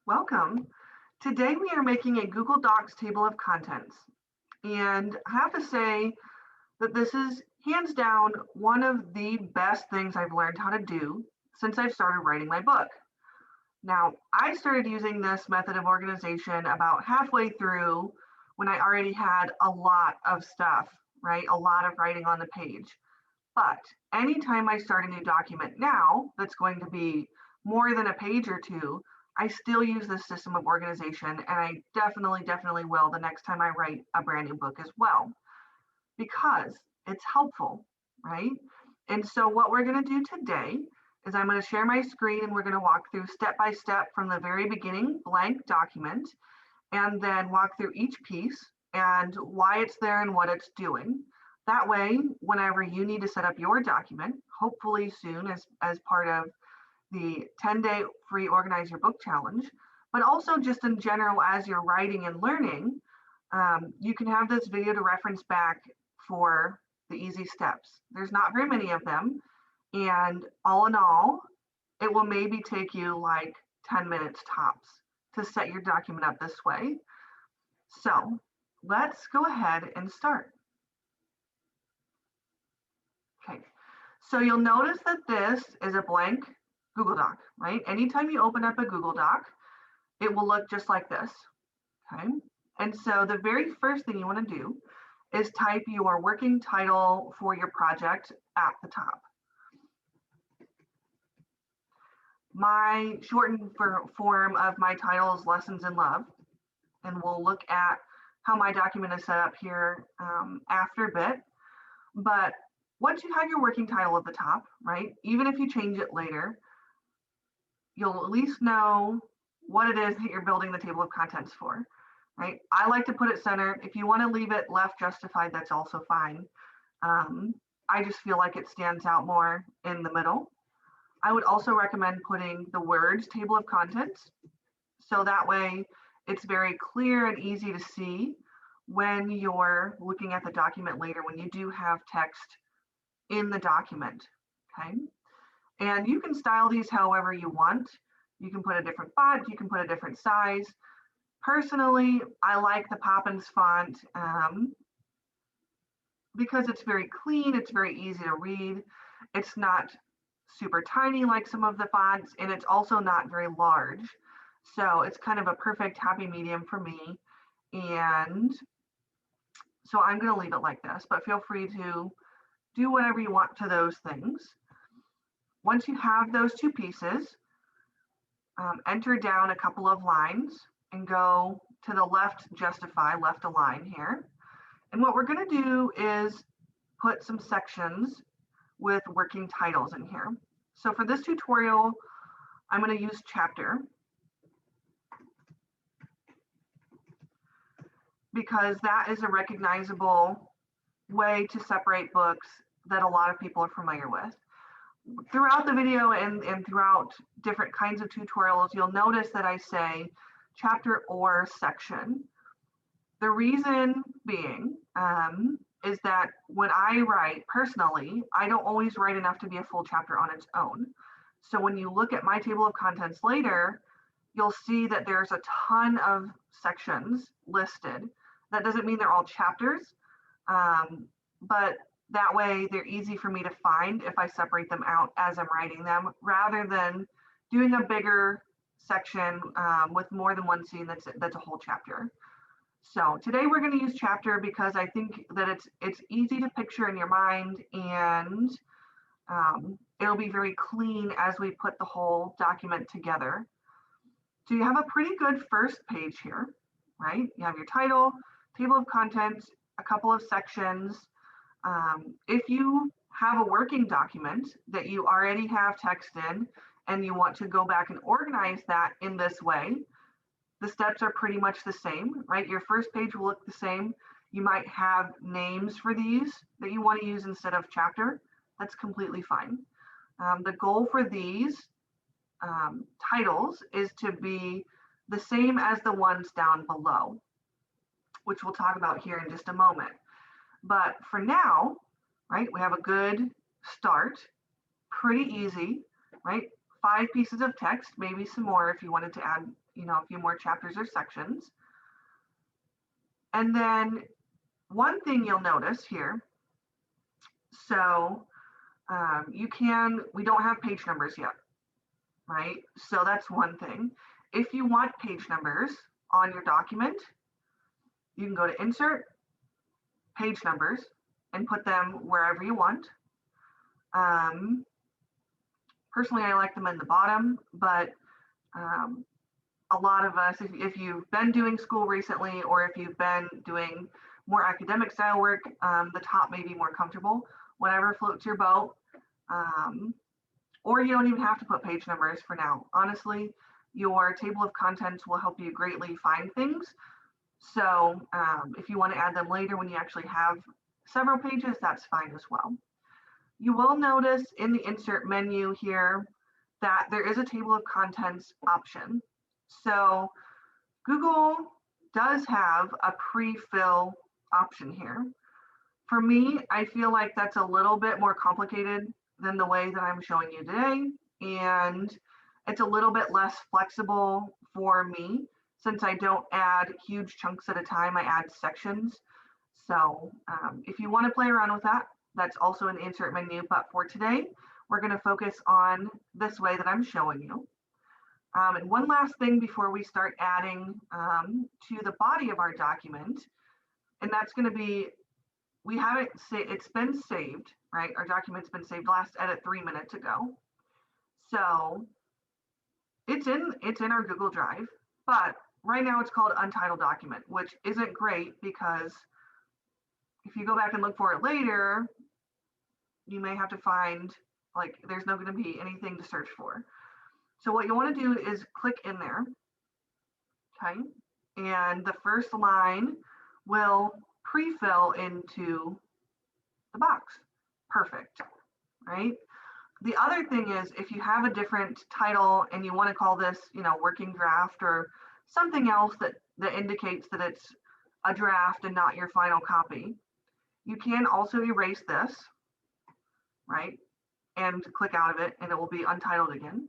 Welcome. Today we are making a Google Docs table of contents. And I have to say that this is hands down one of the best things I've learned how to do since I've started writing my book. Now, I started using this method of organization about halfway through when I already had a lot of stuff, right? A lot of writing on the page. But anytime I start a new document now that's going to be more than a page or two, I still use this system of organization, and I definitely will the next time I write a brand new book as well, because it's helpful, right? And so what we're going to do today is I'm going to share my screen and we're going to walk through step by step from the very beginning, blank document, and then walk through each piece and why it's there and what it's doing. That way, whenever you need to set up your document, hopefully soon as part of the 10-day free Organize Your Book Challenge, but also just in general as you're writing and learning, you can have this video to reference back for the easy steps. There's not very many of them, and all in all, it will maybe take you like 10 minutes tops to set your document up this way. So let's go ahead and start. Okay, so you'll notice that this is a blank Google Doc, right? Anytime you open up a Google Doc, it will look just like this, okay? And so the very first thing you want to do is type your working title for your project at the top. My shortened form of my title is Lessons in Love, and we'll look at how my document is set up here after a bit. But once you have your working title at the top, right, even if you change it later, you'll at least know what it is that you're building the table of contents for, right? I like to put it center. If you want to leave it left justified, that's also fine. I just feel like it stands out more in the middle. I would also recommend putting the words table of contents, so that way it's very clear and easy to see when you're looking at the document later, when you do have text in the document, okay? And you can style these however you want. You can put a different font, you can put a different size. Personally, I like the Poppins font because it's very clean, it's very easy to read. It's not super tiny like some of the fonts, and it's also not very large. So it's kind of a perfect happy medium for me. And so I'm going to leave it like this, but feel free to do whatever you want to those things. Once you have those two pieces, enter down a couple of lines and go to the left, justify, left align here. And what we're going to do is put some sections with working titles in here. So for this tutorial, I'm going to use chapter because that is a recognizable way to separate books that a lot of people are familiar with. Throughout the video and throughout different kinds of tutorials, you'll notice that I say chapter or section. The reason being is that when I write personally, I don't always write enough to be a full chapter on its own. So when you look at my table of contents later, you'll see that there's a ton of sections listed. That doesn't mean they're all chapters, but that way they're easy for me to find if I separate them out as I'm writing them, rather than doing a bigger section with more than one scene that's a whole chapter. So today we're going to use chapter because I think that it's easy to picture in your mind, and it'll be very clean as we put the whole document together. So you have a pretty good first page here, right? You have your title, table of contents, a couple of sections. If you have a working document that you already have text in and you want to go back and organize that in this way, the steps are pretty much the same, right? Your first page will look the same. You might have names for these that you want to use instead of chapter. That's completely fine. The goal for these titles is to be the same as the ones down below, which we'll talk about here in just a moment. But for now, right, we have a good start, pretty easy, right? 5 pieces of text, maybe some more if you wanted to add, a few more chapters or sections. And then one thing you'll notice here, so we don't have page numbers yet, right? So that's one thing. If you want page numbers on your document, you can go to Insert, Page Numbers, and put them wherever you want. Personally, I like them in the bottom, but a lot of us, if you've been doing school recently, or if you've been doing more academic style work, the top may be more comfortable, whatever floats your boat. Or you don't even have to put page numbers for now. Honestly, your table of contents will help you greatly find things. So if you want to add them later when you actually have several pages, that's fine as well. You will notice in the insert menu here that there is a table of contents option. So Google does have a pre-fill option here. For me, I feel like that's a little bit more complicated than the way that I'm showing you today. And it's a little bit less flexible for me since I don't add huge chunks at a time, I add sections. So if you want to play around with that, that's also in the insert menu. But for today, we're going to focus on this way that I'm showing you. And one last thing before we start adding to the body of our document, and that's going to be, we haven't it's been saved, right? Our document's been saved, last edit 3 minutes ago. So it's in our Google Drive, but right now it's called Untitled Document, which isn't great because if you go back and look for it later, you may have to find, like, there's not going to be anything to search for. So what you want to do is click in there, okay? And the first line will pre-fill into the box. Perfect, right? The other thing is, if you have a different title and you want to call this, working draft or something else that indicates that it's a draft and not your final copy, you can also erase this, right? And click out of it and it will be untitled again.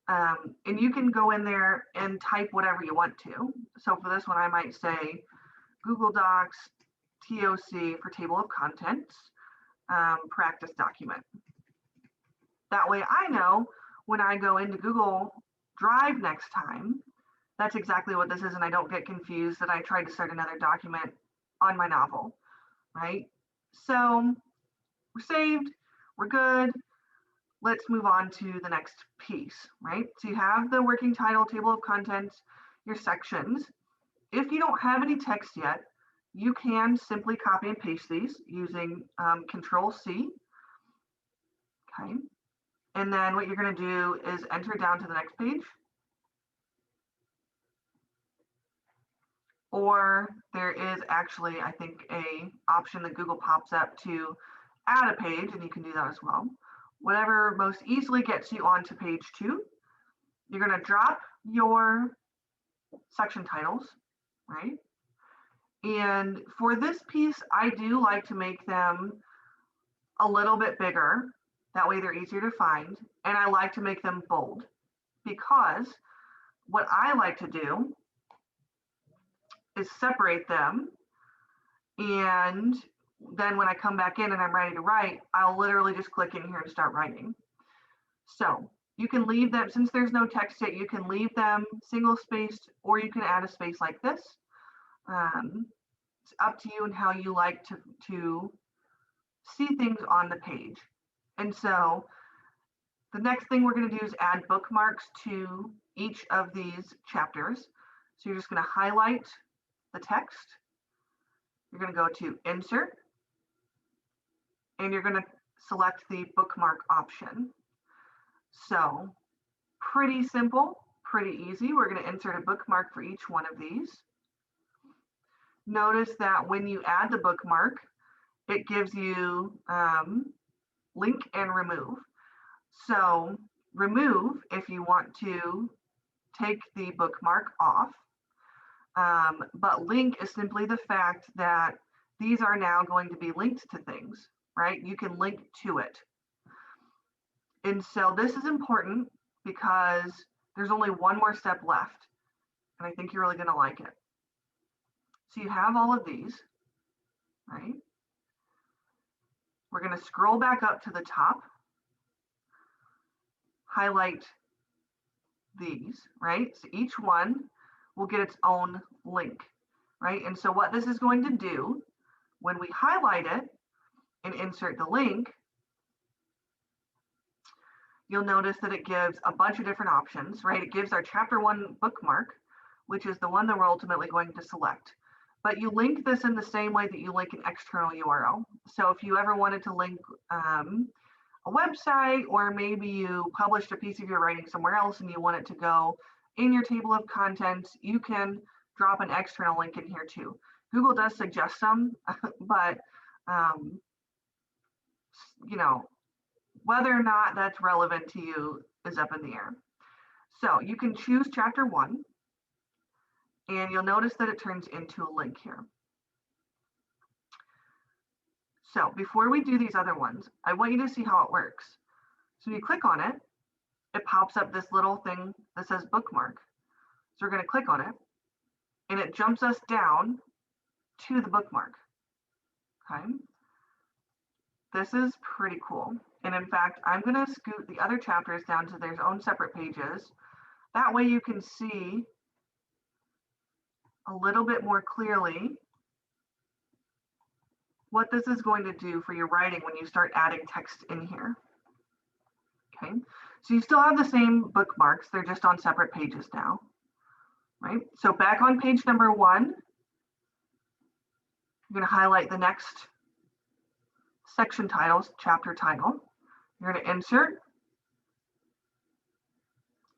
And you can go in there and type whatever you want to. So for this one, I might say Google Docs, TOC for table of contents, practice document. That way I know when I go into Google Drive next time, that's exactly what this is, and I don't get confused that I tried to start another document on my novel, right? So we're saved, we're good. Let's move on to the next piece, right? So you have the working title, table of contents, your sections. If you don't have any text yet, you can simply copy and paste these using Control-C, okay? And then what you're going to do is enter down to the next page. Or there is actually, I think, a option that Google pops up to add a page, and you can do that as well. Whatever most easily gets you onto page 2. You're going to drop your section titles, right? And for this piece, I do like to make them a little bit bigger. That way they're easier to find. And I like to make them bold because what I like to do is separate them. And then when I come back in and I'm ready to write, I'll literally just click in here and start writing. So you can leave them, since there's no text yet, you can leave them single spaced, or you can add a space like this. It's up to you and how you like to see things on the page. And so the next thing we're going to do is add bookmarks to each of these chapters. So you're just going to highlight the text. You're going to go to Insert, and you're going to select the bookmark option. So pretty simple, pretty easy. We're going to insert a bookmark for each one of these. Notice that when you add the bookmark, it gives you link and remove. So remove if you want to take the bookmark off. But link is simply the fact that these are now going to be linked to things, right? You can link to it. And so this is important. because there's only one more step left, and I think you're really going to like it. So you have all of these, right? We're going to scroll back up to the top, highlight these, right? So each one will get its own link, right? And so what this is going to do when we highlight it and insert the link, you'll notice that it gives a bunch of different options, right? It gives our chapter 1 bookmark, which is the one that we're ultimately going to select. But you link this in the same way that you link an external URL. So if you ever wanted to link a website, or maybe you published a piece of your writing somewhere else and you want it to go in your table of contents, you can drop an external link in here too. Google does suggest some, but you know, whether or not that's relevant to you is up in the air. So you can choose chapter 1, and you'll notice that it turns into a link here. So before we do these other ones, I want you to see how it works. So when you click on it, it pops up this little thing that says bookmark. So we're going to click on it, and it jumps us down to the bookmark. Okay. This is pretty cool. And in fact, I'm going to scoot the other chapters down to their own separate pages. That way you can see a little bit more clearly what this is going to do for your writing when you start adding text in here. Okay, so you still have the same bookmarks, they're just on separate pages now, right? So back on page number 1, you're going to highlight the next section titles, chapter title. You're going to insert.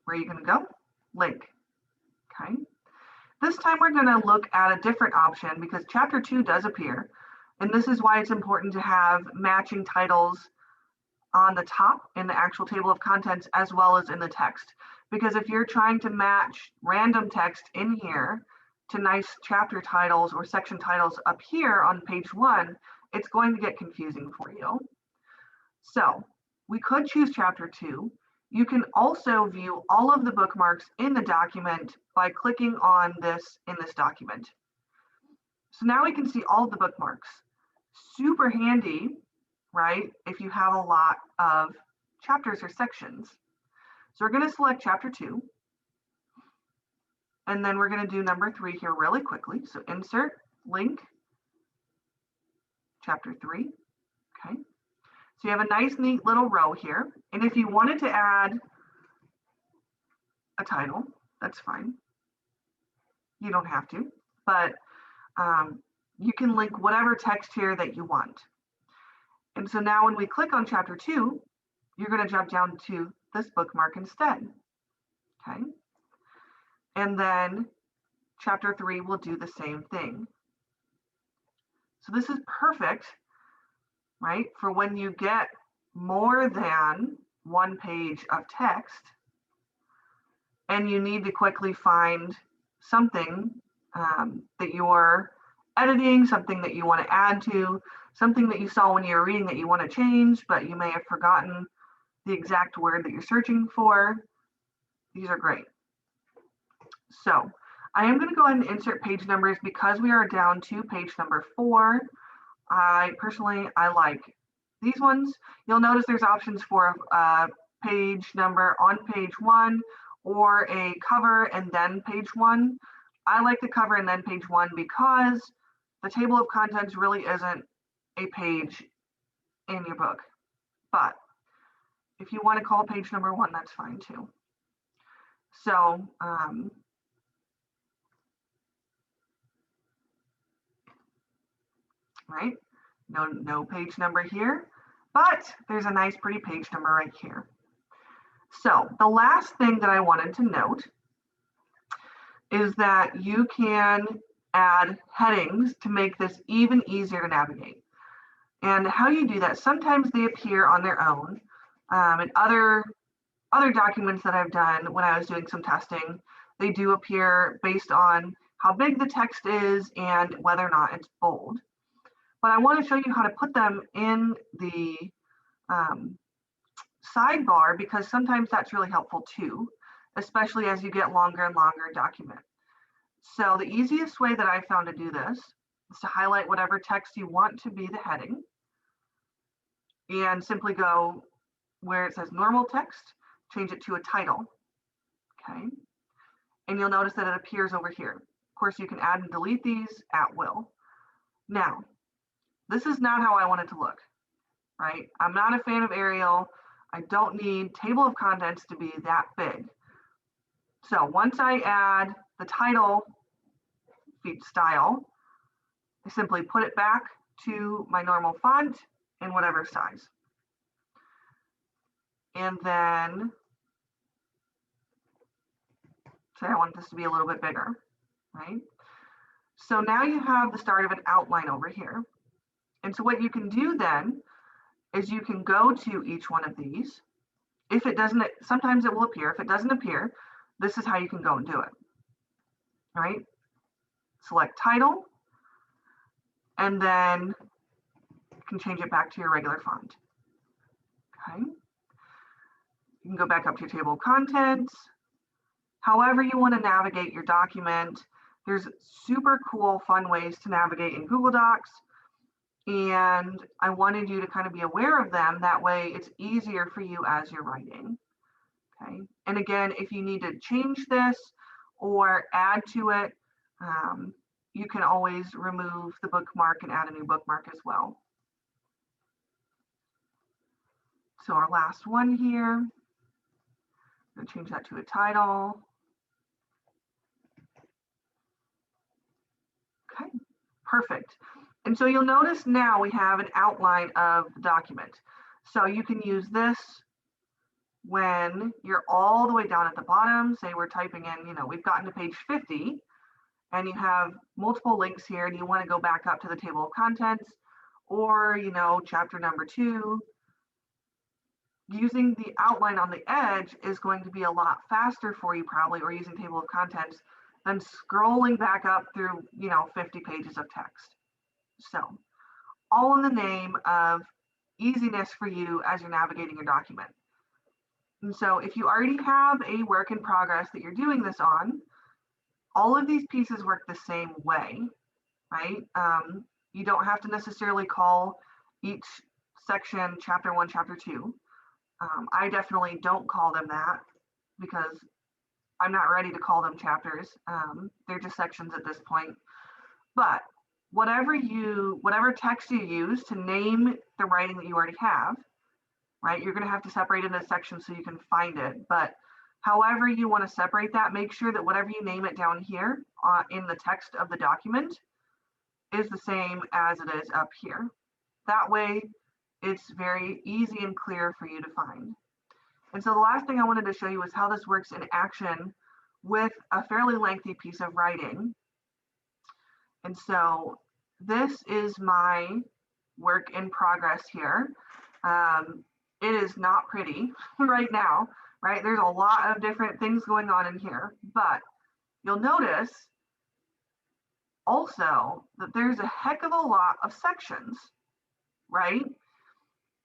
Where are you going to go? Link. Okay. This time we're going to look at a different option because chapter 2 does appear. And this is why it's important to have matching titles on the top in the actual table of contents as well as in the text. Because if you're trying to match random text in here to nice chapter titles or section titles up here on page 1, it's going to get confusing for you. So we could choose chapter 2. You can also view all of the bookmarks in the document by clicking on this in this document. So now we can see all of the bookmarks. Super handy, right? If you have a lot of chapters or sections. So we're going to select chapter 2. And then we're going to do number 3 here really quickly. So insert, link, chapter 3. Okay. So you have a nice, neat little row here. And if you wanted to add a title, that's fine. You don't have to, but you can link whatever text here that you want. And so now when we click on chapter 2, you're going to jump down to this bookmark instead. Okay. And then chapter 3 will do the same thing. So this is perfect, right, for when you get more than one page of text and you need to quickly find something that you're editing, something that you want to add to, something that you saw when you were reading that you want to change, but you may have forgotten the exact word that you're searching for. These are great. So I am going to go ahead and insert page numbers because we are down to page number 4. I like these ones. You'll notice there's options for a page number on page 1 or a cover and then page 1. I like the cover and then page 1 because the table of contents really isn't a page in your book. But if you want to call page number 1, that's fine too. So right, no page number here, but there's a nice pretty page number right here. So the last thing that I wanted to note is that you can add headings to make this even easier to navigate. And how you do that, sometimes they appear on their own. And other documents that I've done when I was doing some testing, they do appear based on how big the text is and whether or not it's bold. But I want to show you how to put them in the sidebar because sometimes that's really helpful too, especially as you get longer and longer document. So the easiest way that I found to do this is to highlight whatever text you want to be the heading and simply go where it says normal text, change it to a title, okay? And you'll notice that it appears over here. Of course, you can add and delete these at will. Now, this is not how I want it to look, right? I'm not a fan of Arial. I don't need table of contents to be that big. So once I add the title style, I simply put it back to my normal font in whatever size. And then say I want this to be a little bit bigger, right? So now you have the start of an outline over here. And so what you can do then is you can go to each one of these. If it doesn't, sometimes it will appear. If it doesn't appear, this is how you can go and do it, right? Select title, and then you can change it back to your regular font, okay? You can go back up to your table of contents. However you want to navigate your document, there's super cool, fun ways to navigate in Google Docs. And I wanted you to kind of be aware of them. That way it's easier for you as you're writing, okay? And again, if you need to change this or add to it, you can always remove the bookmark and add a new bookmark as well. So our last one here, I'm going to change that to a title. Okay, perfect. And so you'll notice now we have an outline of the document. So you can use this when you're all the way down at the bottom. Say we're typing in, we've gotten to page 50 and you have multiple links here and you want to go back up to the table of contents or, chapter number 2. Using the outline on the edge is going to be a lot faster for you probably, or using table of contents, than scrolling back up through, 50 pages of text. So all in the name of easiness for you as you're navigating your document. And so if you already have a work in progress that you're doing this on, all of these pieces work the same way, right? You don't have to necessarily call each section chapter 1, chapter 2. I definitely don't call them that because I'm not ready to call them chapters. They're just sections at this point. But whatever text you use to name the writing that you already have, right? You're going to have to separate it into sections so you can find it. But however you want to separate that, make sure that whatever you name it down here in the text of the document is the same as it is up here. That way, it's very easy and clear for you to find. And so the last thing I wanted to show you is how this works in action with a fairly lengthy piece of writing. And so this is my work in progress here. It is not pretty right now, right? There's a lot of different things going on in here, but you'll notice also that there's a heck of a lot of sections, right?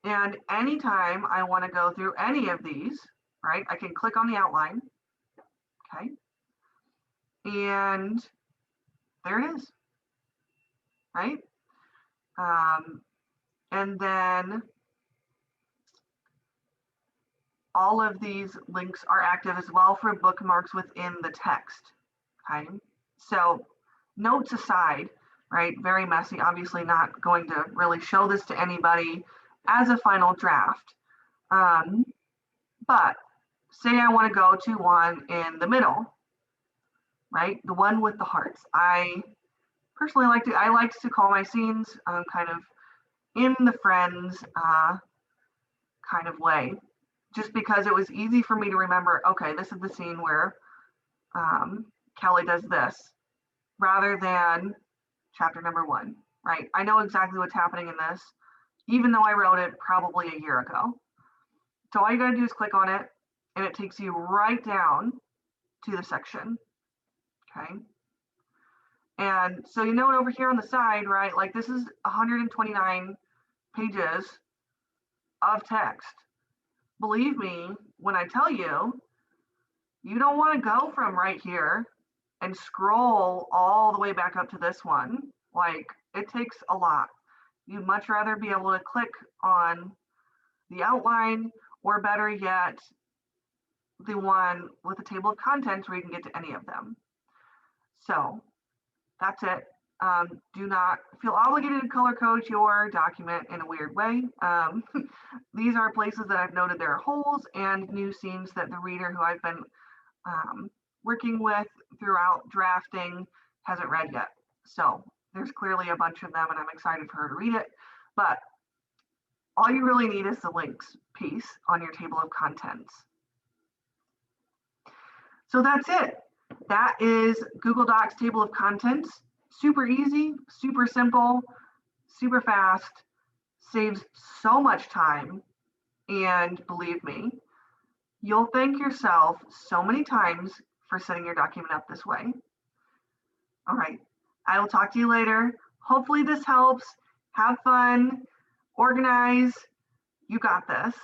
And anytime I want to go through any of these, right, I can click on the outline, okay? And there it is, right? And then all of these links are active as well for bookmarks within the text, okay? So notes aside, right, very messy, obviously not going to really show this to anybody as a final draft. But say I want to go to one in the middle, right? The one with the hearts. I personally like to call my scenes kind of in the Friends kind of way, just because it was easy for me to remember, okay, this is the scene where Kelly does this, rather than chapter number 1, right? I know exactly what's happening in this, even though I wrote it probably a year ago. So all you gotta do is click on it and it takes you right down to the section, okay? And so you note over here on the side, right, like this is 129 pages of text. believe me when I tell you, you don't want to go from right here and scroll all the way back up to this one. Like, it takes a lot. You'd much rather be able to click on the outline, or better yet, the one with the table of contents where you can get to any of them. So that's it. Do not feel obligated to color code your document in a weird way. These are places that I've noted there are holes and new scenes that the reader who I've been working with throughout drafting hasn't read yet. So there's clearly a bunch of them and I'm excited for her to read it. But all you really need is the links piece on your table of contents. So that's it. That is Google Docs table of contents. Super easy, super simple, super fast, saves so much time. And believe me, you'll thank yourself so many times for setting your document up this way. All right, I will talk to you later. Hopefully this helps. Have fun, organize. You got this.